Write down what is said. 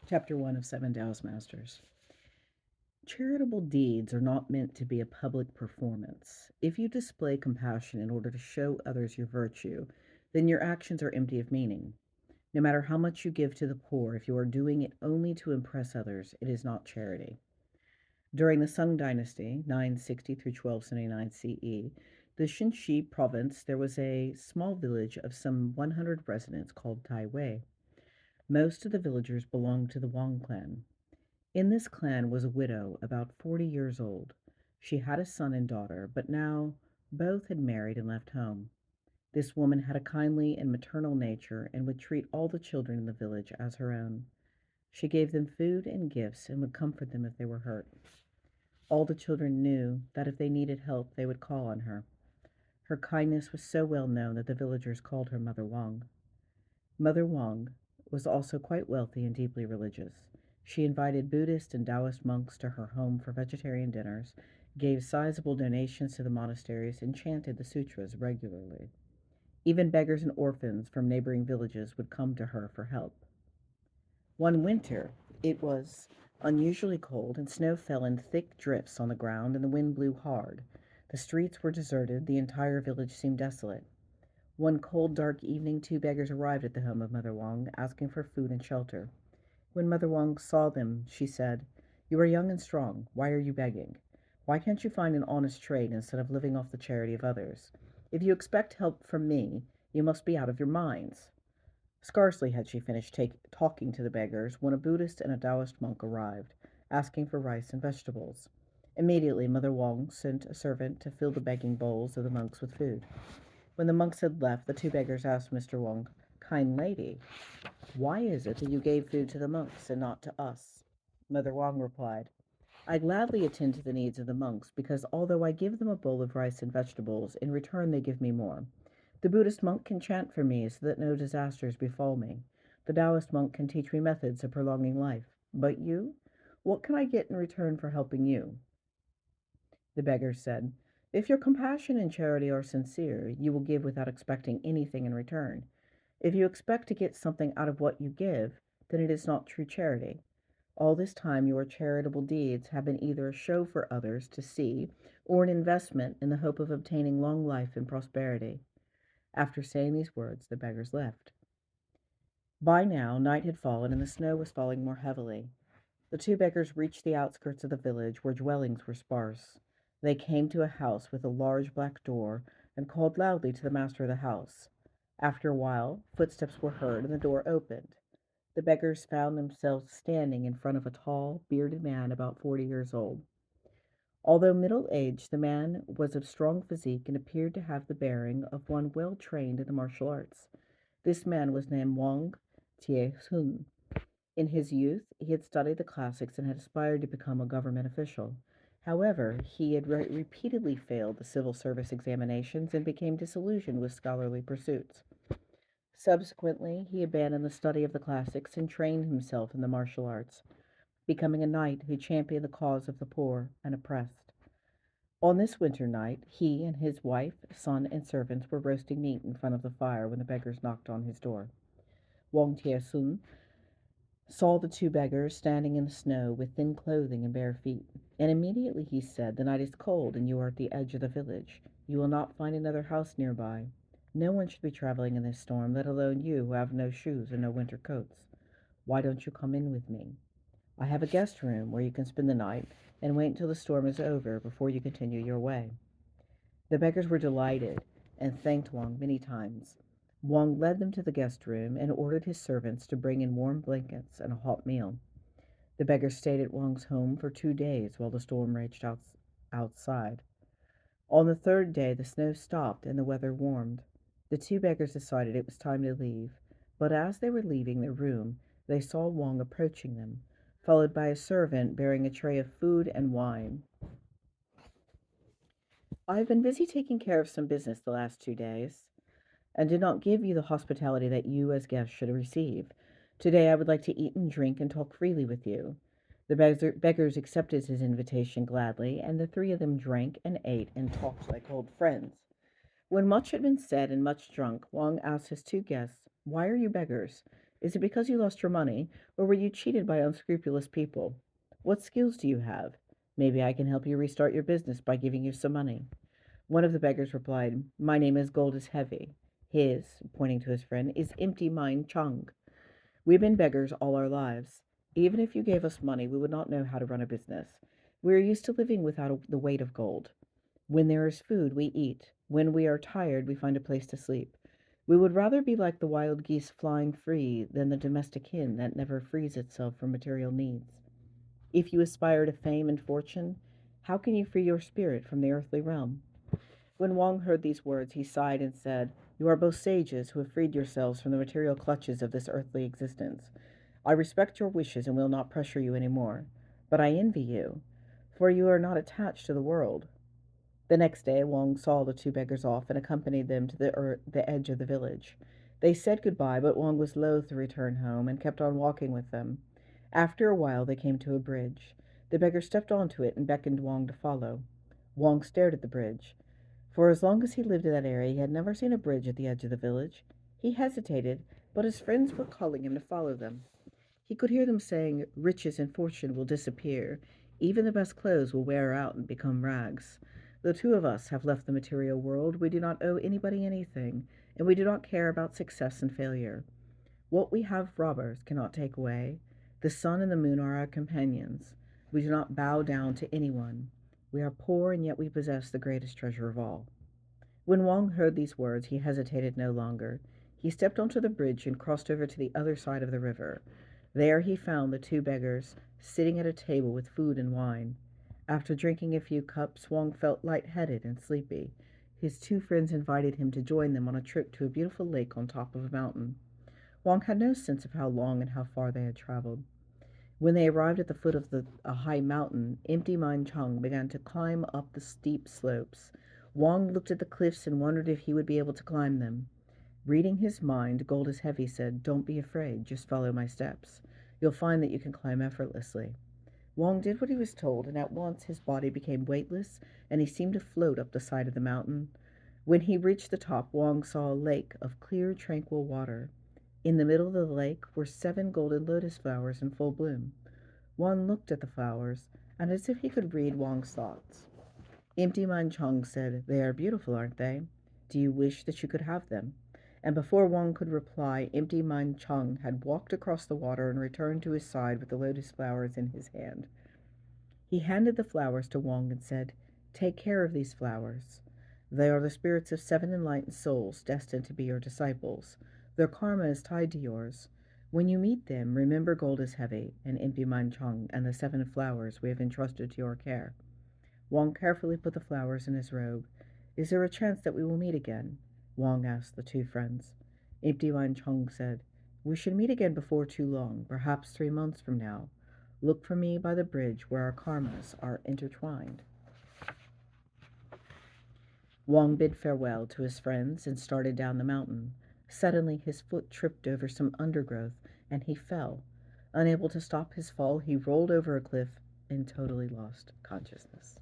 Chapter 1 of Seven Taoist Masters. Charitable deeds are not meant to be a public performance. If you display compassion in order to show others your virtue, then your actions are empty of meaning. No matter how much you give to the poor, if you are doing it only to impress others, it is not charity. During the Sung Dynasty, 960 through 1279 CE, the Shinshi province, there was a small village of some 100 residents called Taiwei. Most of the villagers belonged to the Wang clan. In this clan was a widow about 40 years old. She had a son and daughter, but now both had married and left home. This woman had a kindly and maternal nature and would treat all the children in the village as her own. She gave them food and gifts and would comfort them if they were hurt. All the children knew that if they needed help, they would call on her. Her kindness was so well known that the villagers called her Mother Wang. Mother Wang was also quite wealthy and deeply religious. She invited Buddhist and Taoist monks to her home for vegetarian dinners, gave sizable donations to the monasteries, and chanted the sutras regularly. Even beggars and orphans from neighboring villages would come to her for help. One winter, it was unusually cold, and snow fell in thick drifts on the ground, and the wind blew hard. The streets were deserted, the entire village seemed desolate. One cold, dark evening, two beggars arrived at the home of Mother Wang, asking for food and shelter. When Mother Wang saw them, she said, "You are young and strong. Why are you begging? Why can't you find an honest trade instead of living off the charity of others? If you expect help from me, you must be out of your minds." Scarcely had she finished talking to the beggars when a Buddhist and a Taoist monk arrived, asking for rice and vegetables. Immediately, Mother Wang sent a servant to fill the begging bowls of the monks with food. When the monks had left, the two beggars asked Mr. Wang, "Kind lady, why is it that you gave food to the monks and not to us?" Mother Wang replied, "I gladly attend to the needs of the monks because although I give them a bowl of rice and vegetables, in return they give me more. The Buddhist monk can chant for me so that no disasters befall me. The Taoist monk can teach me methods of prolonging life. But you? What can I get in return for helping you?" The beggars said, "If your compassion and charity are sincere, you will give without expecting anything in return. If you expect to get something out of what you give, then it is not true charity. All this time, your charitable deeds have been either a show for others to see or an investment in the hope of obtaining long life and prosperity." After saying these words, the beggars left. By now, night had fallen and the snow was falling more heavily. The two beggars reached the outskirts of the village where dwellings were sparse. They came to a house with a large black door and called loudly to the master of the house. After a while, footsteps were heard and the door opened. The beggars found themselves standing in front of a tall, bearded man about 40 years old. Although middle-aged, the man was of strong physique and appeared to have the bearing of one well trained in the martial arts. This man was named Wang Tie-hun. In his youth, he had studied the classics and had aspired to become a government official. However, he had repeatedly failed the civil service examinations and became disillusioned with scholarly pursuits. Subsequently, he abandoned the study of the classics and trained himself in the martial arts, becoming a knight who championed the cause of the poor and oppressed. On this winter night, he and his wife, son, and servants were roasting meat in front of the fire when the beggars knocked on his door. Wang Tie-sun saw the two beggars standing in the snow with thin clothing and bare feet, and immediately he said, "The night is cold, and you are at the edge of the village. You will not find another house nearby. No one should be traveling in this storm, let alone you who have no shoes and no winter coats. Why don't you come in with me? I have a guest room where you can spend the night and wait until the storm is over before you continue your way." The beggars were delighted and thanked Wang many times. Wang led them to the guest room and ordered his servants to bring in warm blankets and a hot meal. The beggars stayed at Wang's home for 2 days while the storm raged outside. On the third day, the snow stopped and the weather warmed. The two beggars decided it was time to leave, but as they were leaving their room, they saw Wang approaching them, followed by a servant bearing a tray of food and wine. "I have been busy taking care of some business the last 2 days, and did not give you the hospitality that you as guests should receive. Today I would like to eat and drink and talk freely with you." The beggars accepted his invitation gladly, and the three of them drank and ate and talked like old friends. When much had been said and much drunk, Wang asked his two guests, "Why are you beggars? Is it because you lost your money, or were you cheated by unscrupulous people? What skills do you have? Maybe I can help you restart your business by giving you some money. One of the beggars replied, My name is Gold is Heavy. His, pointing to his friend, is Empty Mind Chung. We've been beggars all our lives. Even if you gave us money, we would not know how to run a business. We are used to living without the weight of gold. When there is food, we eat. When we are tired, we find a place to sleep. We would rather be like the wild geese flying free than the domestic hen that never frees itself from material needs. If you aspire to fame and fortune, how can you free your spirit from the earthly realm? When Wang heard these words, he sighed and said, You are both sages who have freed yourselves from the material clutches of this earthly existence. I respect your wishes and will not pressure you any more. But I envy you, for you are not attached to the world. The next day Wang saw the two beggars off and accompanied them to the edge of the village. They said goodbye, but Wang was loath to return home and kept on walking with them. After a while they came to a bridge. The beggar stepped onto it and beckoned Wang to follow. Wang stared at the bridge. For as long as he lived in that area, he had never seen a bridge at the edge of the village. He hesitated, but his friends were calling him to follow them. He could hear them saying, Riches and fortune will disappear. Even the best clothes will wear out and become rags. The two of us have left the material world. We do not owe anybody anything, and we do not care about success and failure. What we have robbers cannot take away. The sun and the moon are our companions. We do not bow down to anyone. We are poor, and yet we possess the greatest treasure of all. When Wang heard these words, he hesitated no longer. He stepped onto the bridge and crossed over to the other side of the river. There he found the two beggars sitting at a table with food and wine. After drinking a few cups, Wang felt light-headed and sleepy. His two friends invited him to join them on a trip to a beautiful lake on top of a mountain. Wang had no sense of how long and how far they had traveled. When they arrived at the foot of a high mountain, Empty Mind Chung began to climb up the steep slopes. Wang looked at the cliffs and wondered if he would be able to climb them. Reading his mind, Gold is Heavy said, Don't be afraid, just follow my steps. You'll find that you can climb effortlessly. Wang did what he was told, and at once his body became weightless, and he seemed to float up the side of the mountain. When he reached the top, Wang saw a lake of clear, tranquil water. In the middle of the lake were 7 golden lotus flowers in full bloom. Wang looked at the flowers, and as if he could read Wang's thoughts. Empty Mind Chong said, They are beautiful, aren't they? Do you wish that you could have them? And before Wang could reply, Empty Mind Chong had walked across the water and returned to his side with the lotus flowers in his hand. He handed the flowers to Wang and said, Take care of these flowers. They are the spirits of 7 enlightened souls destined to be your disciples. Their karma is tied to yours. When you meet them, remember Gold is Heavy and Empty Mind Chong and the 7 flowers we have entrusted to your care. Wang carefully put the flowers in his robe. Is there a chance that we will meet again? Wang asked the two friends. Empty Mind Chong said, We should meet again before too long, perhaps 3 months from now. Look for me by the bridge where our karmas are intertwined. Wang bid farewell to his friends and started down the mountain. Suddenly his foot tripped over some undergrowth and he fell. Unable to stop his fall, he rolled over a cliff and totally lost consciousness.